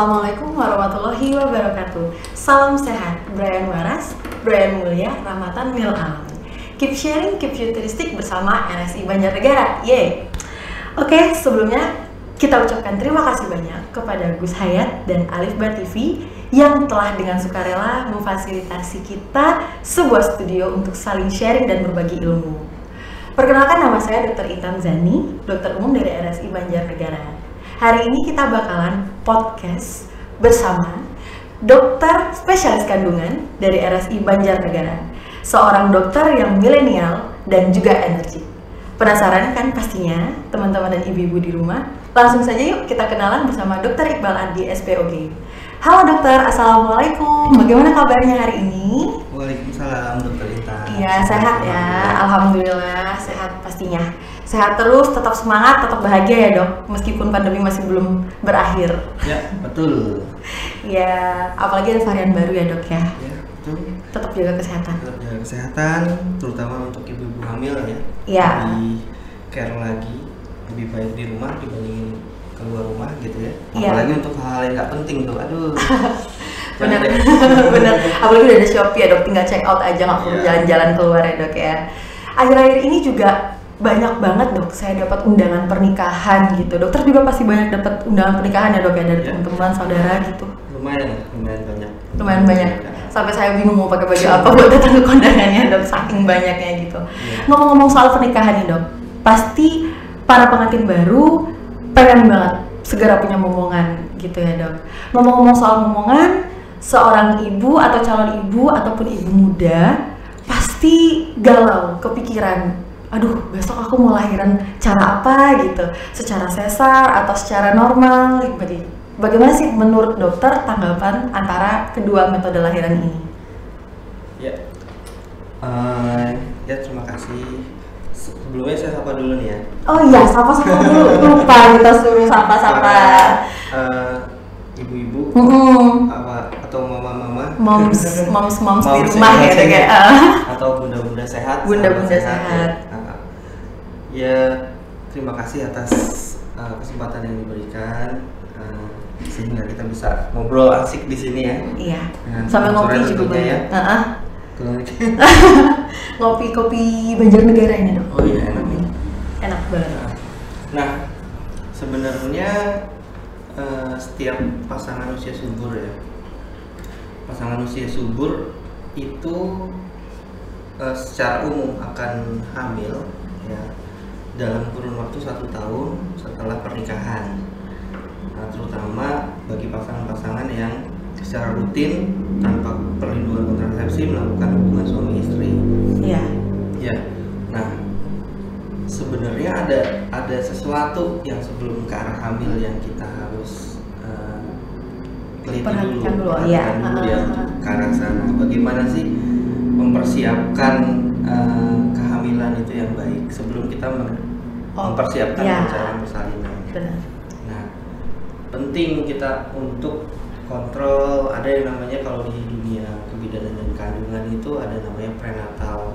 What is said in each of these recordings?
Assalamualaikum warahmatullahi wabarakatuh. Salam sehat, Brian Waras, Brian Mulia, Rahmatan Mil Alam. Keep sharing, keep futuristic bersama RSI Banjarnegara. Yeay. Oke, sebelumnya kita ucapkan terima kasih banyak kepada Gus Hayat dan Alif Bar TV yang telah dengan sukarela memfasilitasi kita sebuah studio untuk saling sharing dan berbagi ilmu. Perkenalkan, nama saya Dr. Intan Zani, dokter umum dari RSI Banjarnegara. Hari ini kita bakalan podcast bersama dokter spesialis kandungan dari RSI Banjarnegara, seorang dokter yang milenial dan juga energik. Penasaran kan pastinya teman-teman dan ibu-ibu di rumah? Langsung saja yuk kita kenalan bersama Dr. Iqbal Ardi SPOG. Halo dokter, assalamualaikum. Bagaimana kabarnya hari ini? Waalaikumsalam dokter Intan. Iya, sehat ya. Alhamdulillah sehat pastinya. Sehat terus, tetap semangat, tetap bahagia ya dok, meskipun pandemi masih belum berakhir. Ya, betul. Ya, apalagi ada varian baru ya dok ya. Ya, betul. Tetap jaga kesehatan. Tetap jaga kesehatan, terutama untuk ibu-ibu hamil ya. Iya. Lebih care lagi, lebih baik di rumah dibandingin keluar rumah gitu ya. Iya. Apalagi untuk hal-hal yang nggak penting tuh, aduh. Bener, bener. Apalagi udah ada Shopee ya dok, tinggal check out aja, nggak perlu jalan-jalan keluar ya dok ya. Akhir-akhir ini juga banyak banget dok, saya dapat undangan pernikahan gitu. Dokter juga pasti banyak dapat undangan pernikahan ya dok ya, dari teman-teman, saudara gitu. Lumayan banyak. Lumayan banyak. Sampai saya bingung mau pakai baju apa buat datang ke kondangannya dok, saking banyaknya gitu. Ngomong-ngomong soal pernikahan nih dok, pasti para pengantin baru pengen banget segera punya momongan gitu ya dok. Ngomong-ngomong soal momongan, seorang ibu atau calon ibu ataupun ibu muda pasti galau, kepikiran, aduh besok aku mau lahiran cara apa gitu, secara sesar atau secara normal. Bagaimana sih menurut dokter tanggapan antara kedua metode lahiran ini? Ya terima kasih. Sebelumnya saya sapa dulu nih ya. Oh iya, sapa dulu, lupa kita suruh sapa. Ibu-ibu atau mama-mama, moms di rumah ya dok ya. Atau bunda-bunda sehat. Bunda-bunda sehat. Ya, terima kasih atas kesempatan yang diberikan sehingga kita bisa ngobrol asik di sini ya. Iya. Sambil ngopi juga ya. Ngopi Banjarnegara ini dok. Oh iya, enak nih. Enak banget. Nah, sebenarnya setiap pasangan usia subur ya, pasangan usia subur itu secara umum akan hamil ya dalam kurun waktu 1 tahun setelah pernikahan. Nah, terutama bagi pasangan-pasangan yang secara rutin tanpa perlindungan kontrasepsi melakukan hubungan suami istri. Iya. Ya. Nah, sebenarnya ada sesuatu yang sebelum ke arah hamil yang kita harus perhatikan dulu ya ke arah sana. Bagaimana sih mempersiapkan kehamilan itu yang baik sebelum kita mempersiapkan rencana persalinan. Benar. Nah, penting kita untuk kontrol. Ada yang namanya kalau di dunia kebidanan dan kandungan itu ada namanya prenatal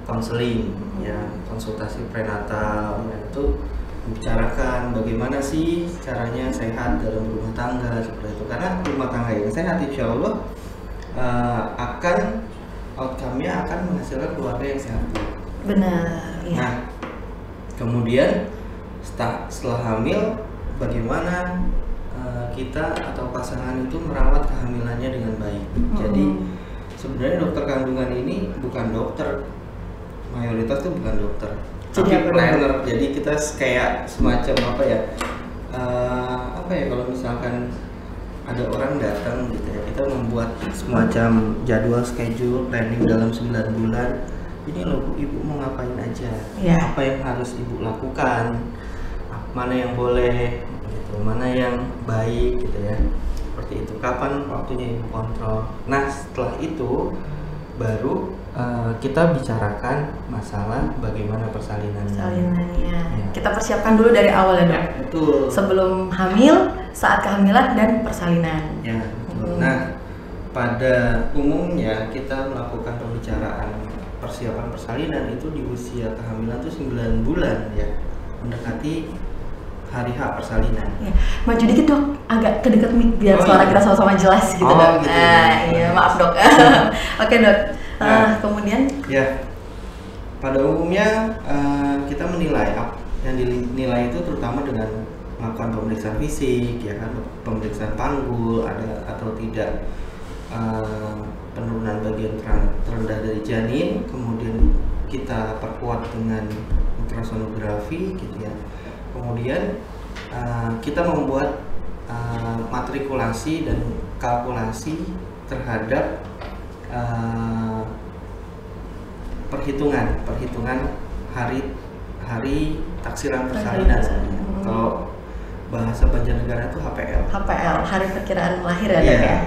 counseling ya, konsultasi prenatal ya, itu membicarakan bagaimana sih caranya sehat dalam rumah tangga seperti itu, karena rumah tangga yang sehat insya Allah akan outcome-nya akan menghasilkan keluarga yang sehat. Benar ya. Nah, kemudian setelah hamil bagaimana kita atau pasangan itu merawat kehamilannya dengan baik. Jadi sebenarnya dokter kandungan ini bukan dokter, mayoritas tuh bukan dokter, tapi planner. Jadi kita kayak semacam apa ya kalau misalkan ada orang datang gitu ya, kita membuat semacam jadwal schedule planning dalam 9 bulan. Ini loh Bu, ibu mau ngapain aja, apa yang harus ibu lakukan, mana yang boleh gitu, mana yang baik gitu ya, seperti itu. Kapan waktunya ibu kontrol. Nah, setelah itu baru kita bicarakan masalah bagaimana persalinannya. Ya. Kita persiapkan dulu dari awal ya dok. Betul. Sebelum hamil, saat kehamilan dan persalinan. Ya. Betul. Nah, pada umumnya kita melakukan pembicaraan persiapan persalinan itu di usia kehamilan itu 9 bulan ya, mendekati hari H persalinan. Ya, maju dikit dok, agak kedeket mic biar Oh, suara iya. kita sama-sama jelas gitu Oh, dok. gitu. Iya maaf dok. Oke dok. Kemudian Ya, pada umumnya kita menilai yang dinilai itu terutama dengan melakukan pemeriksaan fisik, ya kan, pemeriksaan panggul ada atau tidak, penurunan bagian terendah dari janin, kemudian kita perkuat dengan ultrasonografi, gitu ya. Kemudian kita membuat matrikulasi dan kalkulasi terhadap perhitungan hari taksiran persalinan. Kalau bahasa Banjarnegara itu HPL. HPL, hari perkiraan lahir ya dok Iya. ya.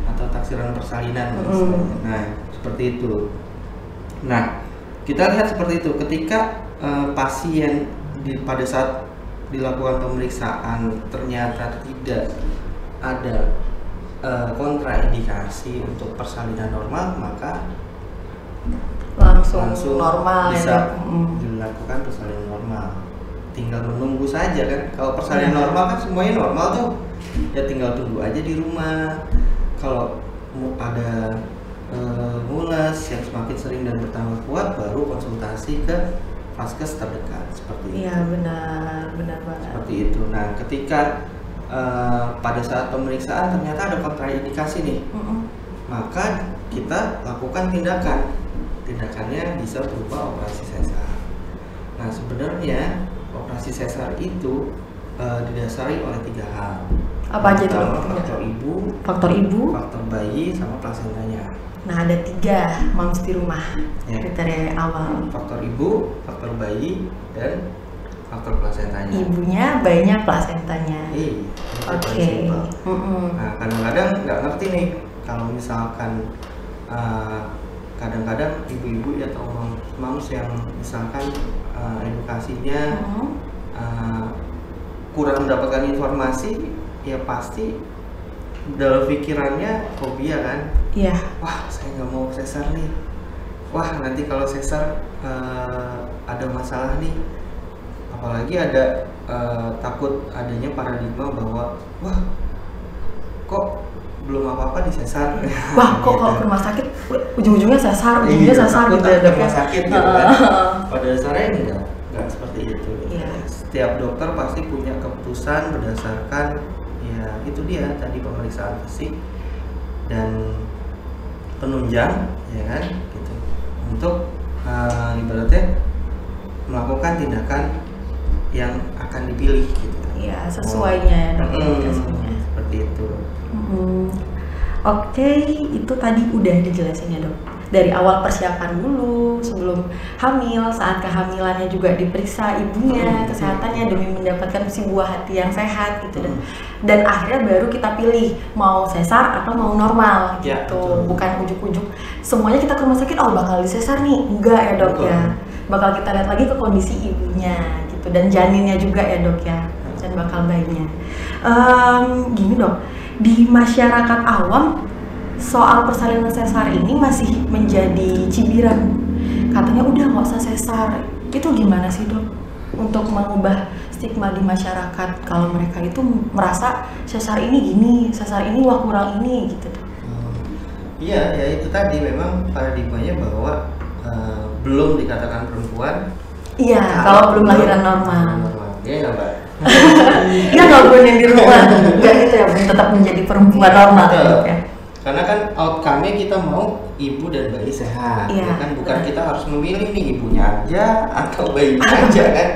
Atau taksiran persalinan. Nah, seperti itu. Nah, kita lihat seperti itu ketika pasien pada saat dilakukan pemeriksaan ternyata tidak ada kontraindikasi untuk persalinan normal, maka Langsung normal bisa ya. dilakukan persalinan normal. Tinggal menunggu saja kan. Kalau persalinan normal kan semuanya normal tuh, ya tinggal tunggu aja di rumah. Kalau ada mules yang semakin sering dan bertambah kuat, baru konsultasi ke vaskes terdekat, seperti itu. Iya benar banget. Seperti itu. Nah, ketika pada saat pemeriksaan ternyata ada kontraindikasi nih, maka kita lakukan tindakan. Tindakannya bisa berupa operasi sesar. Nah, sebenarnya operasi sesar itu didasari oleh 3 hal. Apa aja itu? Pertama, faktor ibu, faktor bayi, sama plasentanya. Nah ada 3 moms di rumah Ya. kriteria awal. Faktor ibu, faktor bayi, dan faktor plasentanya. Ibunya, bayinya, plasentanya. Iya. Oke. Nah, kadang-kadang nggak ngerti nih kalau misalkan kadang-kadang ibu-ibu atau moms yang misalkan edukasinya kurang mendapatkan informasi, ya pasti dalam pikirannya fobia kan. Iya. Wah, saya nggak mau sesar nih. Wah, nanti kalau sesar ada masalah nih. Apalagi ada takut adanya paradigma bahwa wah, kok belum apa-apa di sesar. Wah, kok kalau ke rumah sakit ujung-ujungnya sesar, ujungnya sesar gitu ya dok ya. Rumah sakit gitu kan. Pada dasarnya enggak seperti itu. Iya. Setiap dokter pasti punya keputusan berdasarkan ya itu dia tadi pemeriksaan fisik dan penunjang, ya kan, gitu. Untuk ibaratnya melakukan tindakan yang akan dipilih gitu. Iya, sesuainya ya dok. Seperti itu. Oke, itu tadi udah dijelasin ya dok. Dari awal persiapan dulu, sebelum hamil, saat kehamilannya juga diperiksa ibunya, kesehatannya demi mendapatkan si buah hati yang sehat gitu. Dan akhirnya baru kita pilih mau sesar atau mau normal gitu. Ya, betul. Bukan ujuk-ujuk semuanya kita ke rumah sakit, oh bakal disesar nih. Enggak ya dok ya. Bakal kita lihat lagi ke kondisi ibunya gitu, dan janinnya juga ya dok ya, dan bakal bayinya. Gini dok, di masyarakat awam soal persalinan sesar ini masih menjadi cibiran. Katanya udah nggak usah sesar. Itu gimana sih dok untuk mengubah stigma di masyarakat kalau mereka itu merasa sesar ini gini, sesar ini wah kurang ini gitu dok? Iya, ya itu tadi memang paradigmanya bahwa belum dikatakan perempuan. Iya, kalau belum lahiran normal. Iya nggak mbak? Iya nggak boleh yang di rumah. Enggak gitu ya, tetap menjadi perempuan normal dok ya. Karena kan outcome-nya kita mau ibu dan bayi sehat, Iya, ya kan, bukan kita harus memilih nih ibunya aja atau bayinya aja kan.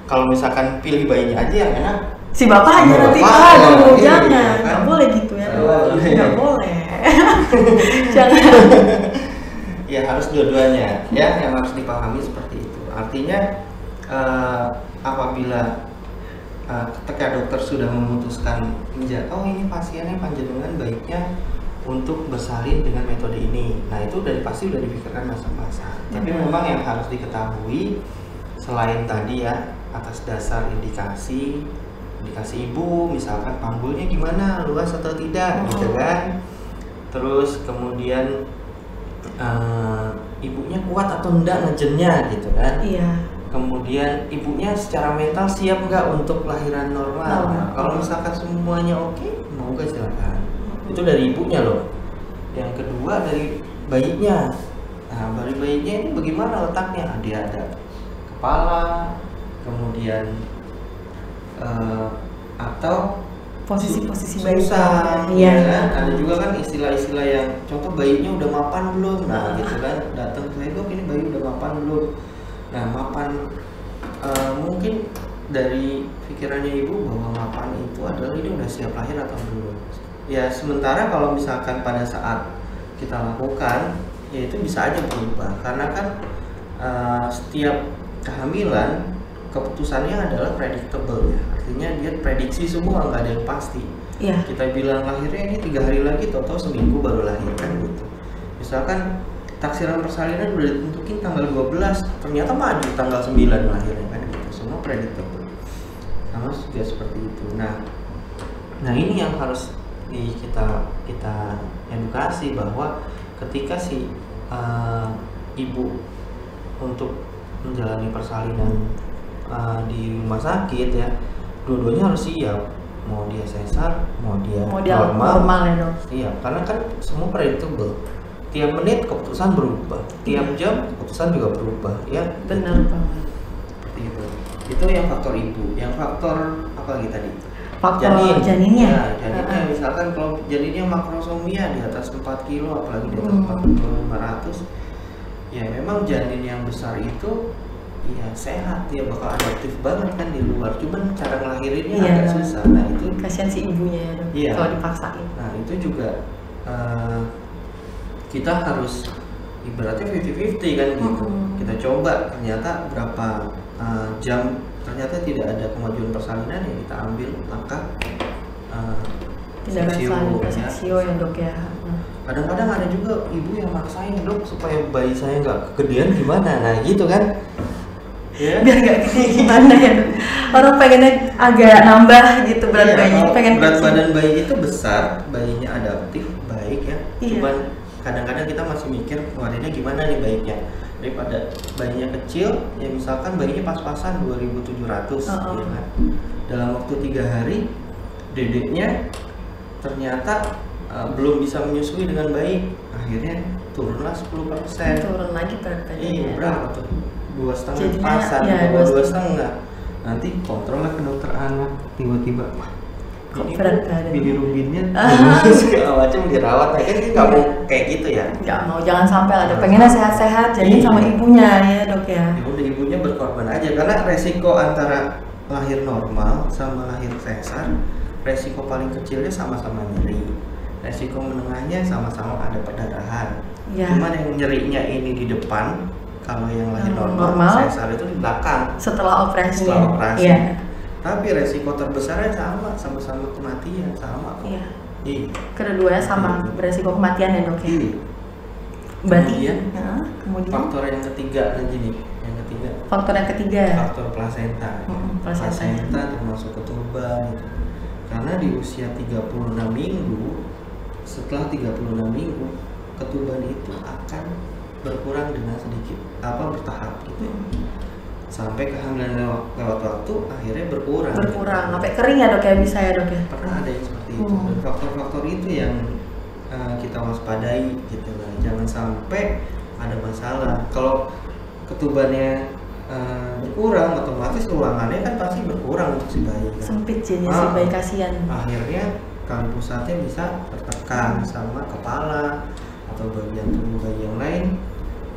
Kalau misalkan pilih bayinya aja yang enak, si bapaknya nanti, iya, jangan, kan? nggak boleh gitu ya, Iya. nggak boleh. Jangan. Ya harus dua-duanya, ya yang harus dipahami seperti itu. Artinya apabila ketika dokter sudah memutuskan oh ini pasiennya panjenengan baiknya untuk bersalin dengan metode ini, nah itu pasti udah dipikirkan masa-masa. Tapi memang yang harus diketahui selain tadi ya atas dasar indikasi ibu, misalkan panggulnya gimana, luas atau tidak, gitu kan. Terus kemudian ibunya kuat atau enggak ngejennya gitu kan. Iya. kemudian ibunya secara mental siap nggak untuk lahiran normal. Nah, kalau misalkan semuanya oke, mau nggak silakan. Itu dari ibunya loh. Yang kedua dari bayinya. Nah, dari bayinya ini bagaimana letaknya? Dia ada kepala, kemudian atau posisi-posisi bayi. Susah, ya kan? Ada juga kan istilah-istilah yang contoh bayinya udah mapan belum? Nah, gitu kan. Datang ke saya, "Dok, ini bayi udah mapan belum?" Nah, mapan mungkin dari pikirannya ibu bahwa mapan itu adalah ini udah siap lahir atau belum. Ya, sementara kalau misalkan pada saat kita lakukan, ya itu bisa aja berubah karena kan setiap kehamilan keputusannya adalah predictable ya, artinya dia prediksi semua, nggak ada yang pasti. Kita bilang lahirnya ini 3 hari lagi, atau seminggu baru lahir kan gitu. Misalkan taksiran persalinan udah ditentukin tanggal 12, ternyata maju tanggal 9 lahirnya kan gitu. Semua predictable. Sama juga seperti itu. Nah ini yang harus kita edukasi bahwa ketika si ibu untuk menjalani persalinan di rumah sakit ya, dua-duanya harus siap, mau dia sesar, mau dia normal ya dok. Iya, karena kan semua predictable. Tiap menit keputusan berubah, tiap jam keputusan juga berubah, ya. Benar banget. Seperti itu. Itu yang faktor ibu. Yang faktor apa lagi tadi? Faktor janinnya. Ya, janinnya misalkan kalau janinnya makrosomia di atas 4 kilo, apalagi di atas 4.500, ya memang janin yang besar itu ya sehat, dia bakal adaptif banget kan di luar, cuman cara ngelahirinnya agak susah. Nah itu kasihan si ibunya ya dok, kalau dipaksain. Nah itu juga kita harus ibaratnya 50-50 kan gitu. Kita coba, ternyata berapa jam ternyata tidak ada kemajuan persalinan, ya kita ambil langkah seksio ya dok ya. Kadang-kadang ada juga ibu yang maksain, "Dok, supaya bayi saya nggak kegedean gimana?" Nah gitu kan ya. Biar nggak gede gimana ya dok, orang pengennya agak nambah gitu berat bayinya, pengen berat badan bayi itu besar, bayinya adaptif baik ya. Cuman kadang-kadang kita masih mikir keluarinnya gimana nih baiknya, daripada bayinya kecil ya, misalkan bayinya pas-pasan 2.700 gitu kan, dalam waktu 3 hari dedeknya ternyata belum bisa menyusui dengan baik, akhirnya turunlah 10%. Turun lagi berat badannya. Iya, berapa tuh? 2,5 pasan, ya, 2,5. Nanti kontrol lah ke dokter anak, tiba-tiba berat badan, bilirubinnya segala macam dirawat, kan dia nggak mau kayak gitu ya. Nggak mau, jangan sampai ada pengennya sehat-sehat, jadi sama ibunya ya dok ya. Ya udah, ibunya berkorban aja, karena resiko antara lahir normal sama lahir sesar, resiko paling kecilnya sama-sama nyeri, resiko menengahnya sama-sama ada perdarahan. Cuman yang nyerinya ini di depan, kalau yang lahir normal, sesar itu di belakang setelah operasi. Tapi resiko terbesarnya sama-sama kematian, sama. Kedua-duanya sama beresiko kematian ya dok ya. Berarti kemudian faktor yang ketiga lagi nih, faktor plasenta. Plasenta termasuk ketuban gitu. Karena di usia 36 minggu, setelah 36 minggu ketuban itu akan berkurang dengan sedikit, bertahap gitu. Sampai kehamilan lewat waktu akhirnya berkurang sampai kering ya dok ya, bisa ya dok ya. Pernah ada yang seperti itu. Dan faktor-faktor itu yang kita waspadai gitu lah, jangan sampai ada masalah. Kalau ketubannya berkurang, otomatis ruangannya kan pasti berkurang untuk si bayi kan. Sempit jadinya si bayi, kasihan. Akhirnya kali pusatnya bisa tertekan sama kepala atau bagian tubuh bayi yang lain,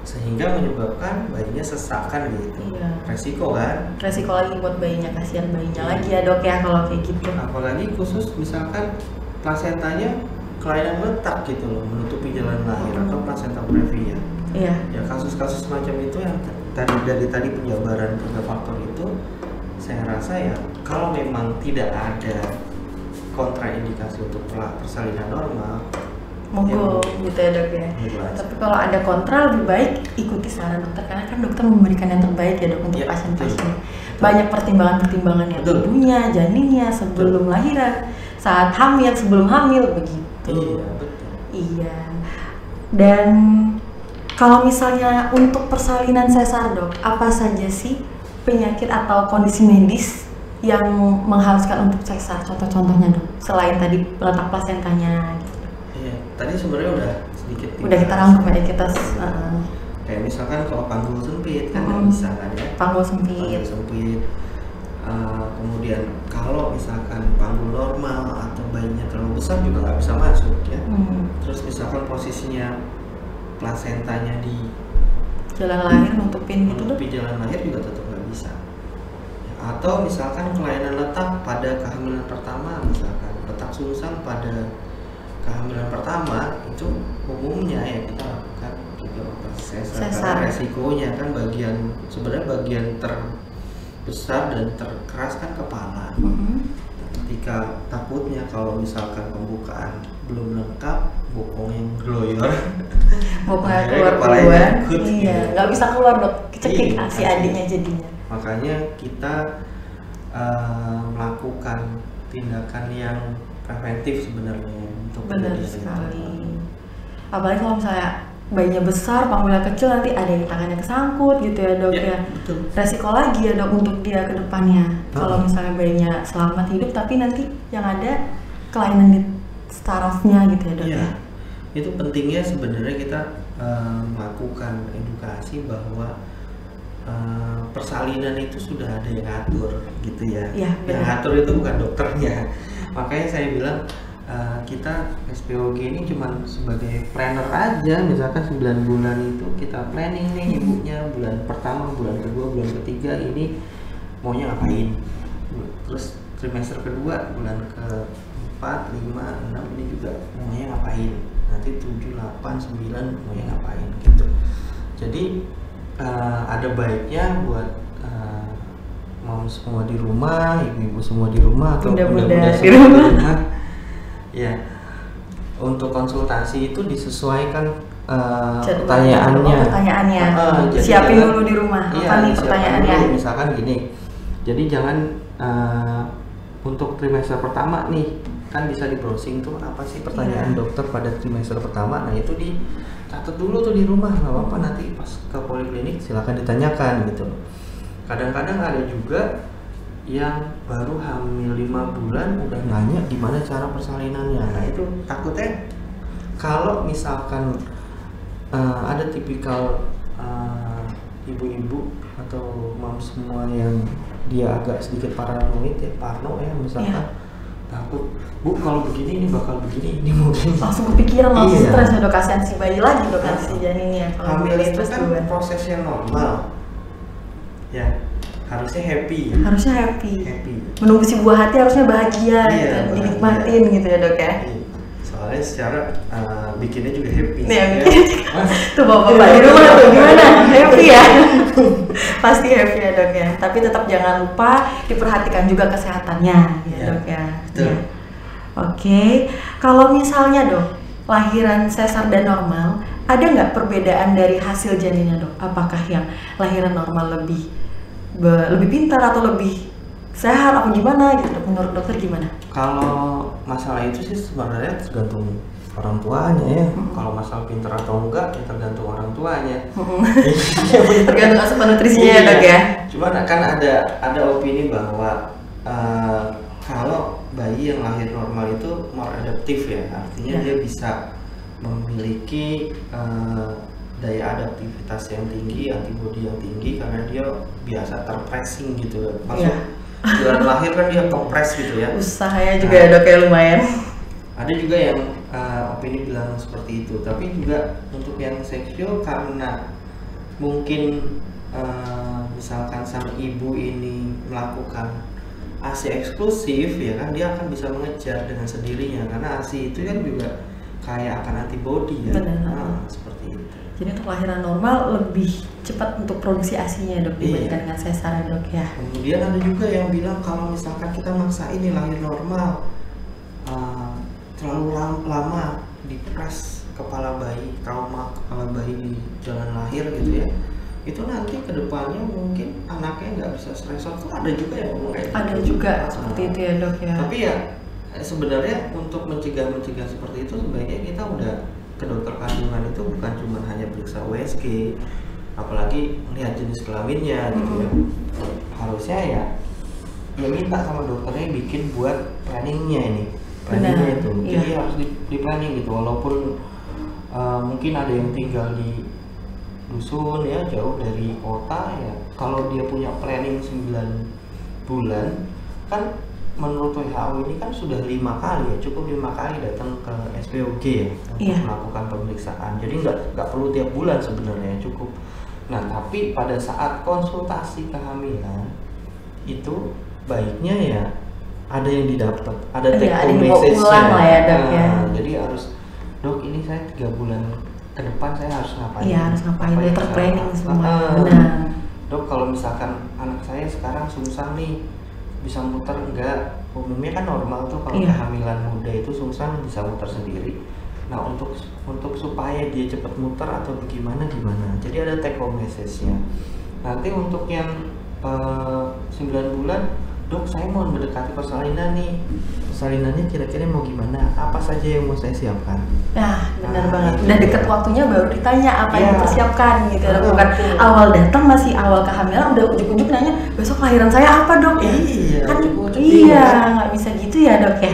sehingga menyebabkan bayinya sesak kan gitu. Resiko kan? Resiko lagi buat bayinya, kasihan bayinya lagi ya dok ya kalau kayak gitu. Apalagi khusus misalkan plasentanya kelainan letak gitu loh, menutupi jalan lahir, atau plasenta previa. Ya kasus-kasus semacam itu yang dari tadi penjabaran 3 faktor itu, saya rasa ya kalau memang tidak ada kontraindikasi untuk persalinan normal, monggo gitu ya dok ya. Tapi kalau ada kontra, lebih baik ikuti saran dokter, karena kan dokter memberikan yang terbaik ya dok untuk pasien-pasien. Banyak pertimbangan-pertimbangan yang ibunya, janinnya, sebelum lahiran, saat hamil, sebelum hamil, begitu. Iya, betul. Iya. Dan kalau misalnya untuk persalinan sesar dok, apa saja sih penyakit atau kondisi medis yang mengharuskan untuk sesar? Contoh-contohnya dong, selain tadi letak plasentanya gitu. Iya, tadi sebenarnya udah sedikit Udah kita rangkum ya, kita kayak misalkan kalau panggul sempit kan nggak bisa kan ya, panggul sempit. panggul sempit. Kemudian kalau misalkan panggul normal atau bayinya terlalu besar juga nggak bisa masuk ya. Terus misalkan posisinya plasentanya di Jalan lahir nutupin gitu dok? menutupi jalan lahir juga tetap nggak bisa. Atau misalkan kelainan letak pada kehamilan pertama, misalkan letak sungsang pada kehamilan pertama, itu umumnya ya kita lakukan juga operasi sesar. Karena resikonya kan sebenarnya bagian terbesar dan terkeras kan kepala. Ketika takutnya kalau misalkan pembukaan belum lengkap, bokong yang gloyor, bokongnya keluar, iya, nggak bisa keluar dok, kecekik si adiknya jadinya. Makanya kita melakukan tindakan yang preventif sebenarnya untuk benar sekali. Apalagi kalau misalnya bayinya besar, panggulnya kecil, nanti ada yang tangannya kesangkut gitu ya dok ya. Betul. Resiko lagi ya dok untuk dia ke depannya. Kalau misalnya bayinya selamat hidup tapi nanti yang ada kelainan di sarafnya gitu ya dok ya. Itu pentingnya sebenarnya kita melakukan edukasi bahwa persalinan itu sudah ada yang ngatur gitu ya. Yang ngatur itu bukan dokternya. Makanya saya bilang kita SPOG ini cuma sebagai planner aja. Misalkan 9 bulan itu kita planning nih ibunya, bulan pertama, bulan kedua, bulan ketiga ini maunya ngapain. Terus trimester kedua, bulan ke-4, 5, 6 ini juga maunya ngapain. Nanti 7, 8, 9 maunya ngapain gitu. Jadi ada baiknya buat mom semua di rumah, ibu-ibu semua di rumah, atau bunda-bunda semua di rumah. Ya, untuk konsultasi itu disesuaikan pertanyaannya. Siapin dulu di rumah. Apa nih pertanyaannya? Dulu, misalkan gini. Jadi jangan untuk trimester pertama nih, kan bisa di browsing tuh apa sih pertanyaan dokter pada trimester pertama. Nah itu dicatat dulu tuh di rumah, nggak apa-apa, nanti pas ke poliklinik silakan ditanyakan gitu. Kadang-kadang ada juga yang baru hamil 5 bulan udah nanya gimana cara persalinannya. Nah itu takutnya kalau misalkan ada tipikal ibu-ibu atau mam semua yang dia agak sedikit paranoid ya, parno ya misalkan, takut, Bu kalau begini ini bakal begini, ini mungkin langsung kepikiran, langsung stres ya dok, kasihan si bayi lagi dok, si janinnya. Hamil itu kan proses yang normal ya, harusnya happy. Harusnya happy. Menunggu si buah hati harusnya bahagia gitu, dinikmatin gitu ya dok ya. Soalnya secara bikinnya juga happy. Tuh bapak-bapak di rumah tuh gimana? Happy ya? Pasti happy ya dok ya. Tapi tetap jangan lupa diperhatikan juga kesehatannya ya dok ya. Oke, kalau misalnya dok lahiran sesar dan normal, ada nggak perbedaan dari hasil janinnya dok? Apakah yang lahiran normal lebih pintar atau lebih sehat apa gimana gitu dok? Menurut dokter gimana? Kalau masalah itu sih sebenarnya tergantung orang tuanya ya. Kalau masalah pintar atau enggak ya tergantung orang tuanya. Tergantung asupan nutrisinya ya dok ya. Cuman kan ada opini bahwa kalau bayi yang lahir normal itu more adaptif ya, artinya dia bisa memiliki daya adaptivitas yang tinggi, antibodi yang tinggi karena dia biasa terpressing gitu. Maksud bulan lahir kan dia kompres gitu ya. Usahanya juga ya dok ya lumayan. Ada juga yang opini bilang seperti itu, tapi juga untuk yang seksual karena mungkin misalkan sang ibu ini melakukan ASI eksklusif ya kan, dia akan bisa mengejar dengan sendirinya karena ASI itu kan juga kayak akan antibody ya. Seperti itu. Jadi untuk lahiran normal lebih cepat untuk produksi ASI-nya dok dibandingkan dengan sesar ya dok ya. Kemudian ada juga yang bilang kalau misalkan kita maksa ini lahir normal, terlalu lama dipres kepala bayi, trauma kepala bayi di jalan lahir gitu ya, itu nanti kedepannya mungkin anaknya nggak bisa stresor. Tuh ada juga yang ngomong kayak gitu. Ada juga seperti itu ya dok ya. Tapi ya sebenarnya untuk mencegah seperti itu sebaiknya kita udah ke dokter kandungan itu bukan cuma hanya periksa USG apalagi lihat jenis kelaminnya gitu ya. Harusnya ya minta sama dokternya bikin buat planningnya itu. Jadi harus di planning gitu, walaupun mungkin ada yang tinggal di dusun ya, jauh dari kota ya. Kalau dia punya planning 9 bulan kan, menurut WHO ini kan sudah 5 kali ya, cukup 5 kali datang ke SPOG ya untuk melakukan pemeriksaan. Jadi nggak perlu tiap bulan sebenarnya, cukup. Nah tapi pada saat konsultasi kehamilan itu baiknya ya ada yang didapat, ada take home message-nya. Ya. Jadi harus, dok ini saya 3 bulan ke depan saya harus ngapain? Iya, harus ngapain, udah terplanning semua. Benar. Dok kalau misalkan anak saya sekarang sungsang nih, bisa muter enggak? Umumnya kan normal tuh kalau kehamilan muda itu sungsang bisa muter sendiri. Nah untuk supaya dia cepat muter atau gimana, jadi ada take home message-nya. Nanti untuk yang 9 bulan, dok saya mau mendekati persalinan nih, persalinannya kira-kira mau gimana, apa saja yang mau saya siapkan? Nah benar banget, udah deket waktunya baru ditanya apa yang dipersiapkan gitu. Bukan awal datang, masih awal kehamilan udah ujuk-ujuk nanya besok lahiran saya apa dok ya? Iya kan nggak bisa gitu ya dok ya.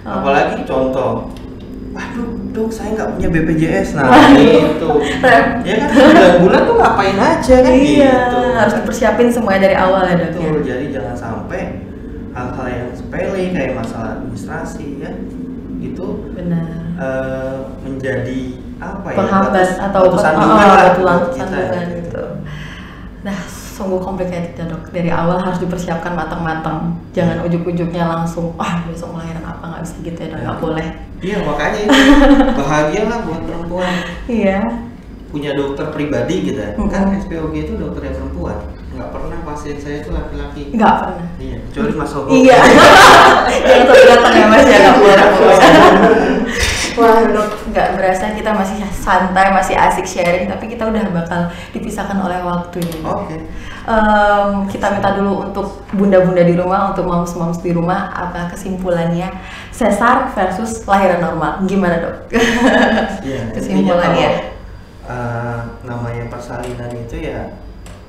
Apalagi contoh, waduh dok saya nggak punya BPJS, nah itu ya kan 9 bulan tuh ngapain aja kan gitu. Harus dipersiapin semuanya dari awal ya dok ya. Jadi jangan sampai hal-hal yang sepele kayak masalah administrasi ya itu menjadi penghambat atau batu sandungan gitu. Nah sungguh complicated ya dok, dari awal harus dipersiapkan matang-matang, jangan ujuk-ujuknya langsung besok melahirkan apa, nggak bisa gitu ya dok, nggak boleh. Iya makanya itu bahagia lah buat perempuan. Iya. Punya dokter pribadi gitu kan, SPOG itu dokter yang perempuan. Nggak pernah pasien saya itu laki-laki. Nggak pernah. Iya, kecuali Mas Soho. Iya. Yang datang ya Mas ya, nggak boleh. Wah dok, nggak berasa kita masih santai, masih asik sharing, tapi kita udah bakal dipisahkan oleh waktu ya. Oke. Kita minta dulu untuk bunda-bunda di rumah, untuk moms-moms di rumah, apa kesimpulannya sesar versus lahiran normal, gimana dok? Iya, kesimpulannya. Namanya persalinan itu ya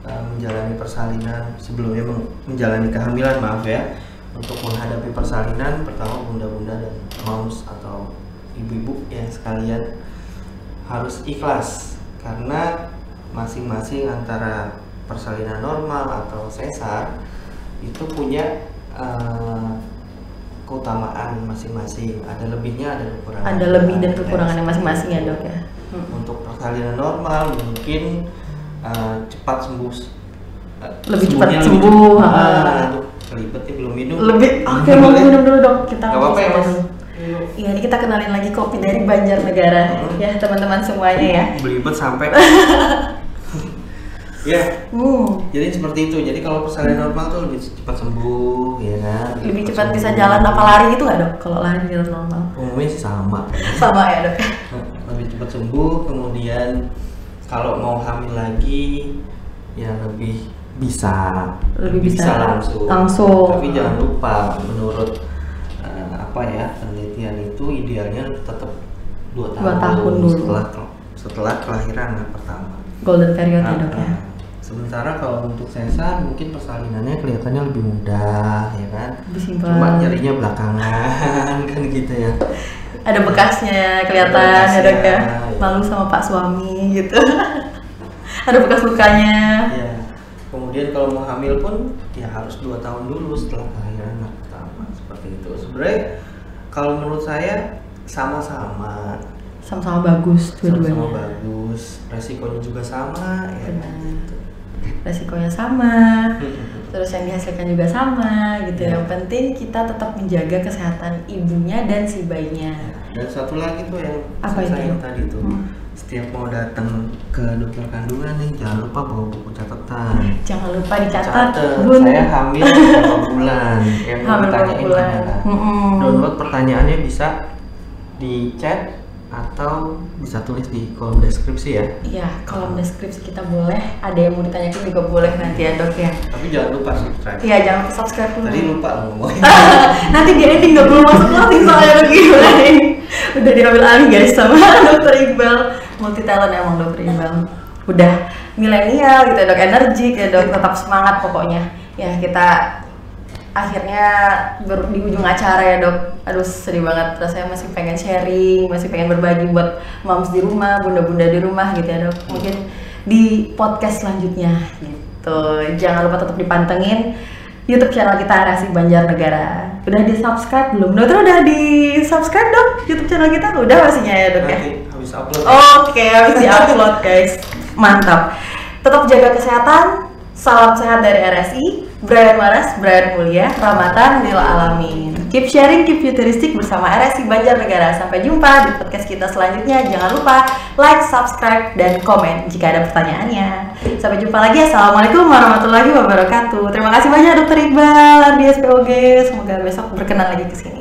menjalani persalinan sebelumnya menjalani kehamilan, maaf ya. Untuk menghadapi persalinan, pertama bunda-bunda dan moms atau ibu-ibu yang sekalian harus ikhlas, karena masing-masing antara persalinan normal atau sesar itu punya keutamaan masing-masing, ada lebihnya, ada kekurangan. Ada lebih dan kekurangannya masing-masing ya dok ya. Untuk persalinan normal mungkin cepat sembuh, lebih cepat sembuh. Kelibetnya belum minum. Oke, mau minum dulu dok. Kita nggak apa-apa ya mas. Iya, ini kita kenalin lagi kopi dari Banjarnegara ya teman-teman semuanya ya. Belibet sampai. Ya. Jadi seperti itu. Jadi kalau persalinan normal tuh lebih cepat sembuh, ya kan? Lebih cepat bisa jalan, apa lari itu nggak dok? Kalau lari di normal? Umumnya sih sama. Sama ya dok. Lebih cepat sembuh. Kemudian kalau mau hamil lagi, ya lebih bisa langsung. Tapi jangan lupa, menurut penelitian itu idealnya tetap 2 tahun dulu setelah kelahiran anak pertama. Golden period ya dok ya. Sementara kalau untuk sesar mungkin persalinannya kelihatannya lebih mudah, ya kan? Lebih simpel. Cuma nyarinya belakangan kan gitu ya. Ada bekasnya kelihatan ya dok ya. Malu sama pak suami gitu. Ada bekas lukanya. Ya. Kemudian kalau mau hamil pun ya harus 2 tahun dulu setelah kelahiran anak pertama, seperti itu. Sebenarnya kalau menurut saya sama-sama bagus dua-duanya. Sama-sama bagus, resikonya juga sama ya. Gitu. Resikonya sama, terus yang dihasilkan juga sama gitu. Yang penting kita tetap menjaga kesehatan ibunya dan si bayinya. Dan satu lagi tuh yang apa saya tadi tuh, setiap mau datang ke dokter kandungan nih jangan lupa bawa buku catatan. Jangan lupa dicatat. Saya hamil berapa bulan? Yang mau ditanyain gimana? Download pertanyaannya bisa di chat atau bisa tulis di kolom deskripsi ya. Iya, kolom deskripsi kita boleh. Ada yang mau ditanyakan juga boleh nanti ya dok ya. Tapi jangan lupa subscribe. Iya, jangan lupa subscribe dulu. Tadi lupa ngomongin. Nanti dia editing nggak belum masuk lagi soalnya dok gimana ini. Udah diambil alih guys sama dokter Iqbal. Multi talent emang dokter Iqbal. udah milenial gitu ya dok, energik ya dok, tetap semangat pokoknya. Ya kita akhirnya di ujung acara ya dok, aduh sedih banget, rasanya masih pengen sharing, masih pengen berbagi buat moms di rumah, bunda-bunda di rumah gitu ya dok. Mungkin di podcast selanjutnya gitu. Jangan lupa tetap dipantengin YouTube channel kita RSI Banjarnegara. Udah di subscribe belum? Dokter udah di subscribe dok YouTube channel kita? Udah pastinya ya dok ya? Nanti habis upload. Oke, habis di upload guys. Mantap. Tetap jaga kesehatan. Salam sehat dari RSI. Brian Waras, Brian Mulia, Rahmatan lil alamin. Keep sharing, keep futuristic bersama RSI Banjarnegara. Sampai jumpa di podcast kita selanjutnya. Jangan lupa like, subscribe, dan komen jika ada pertanyaannya. Sampai jumpa lagi. Assalamualaikum warahmatullahi wabarakatuh. Terima kasih banyak Dokter Iqbal, di SPOG. Semoga besok berkenan lagi ke sini.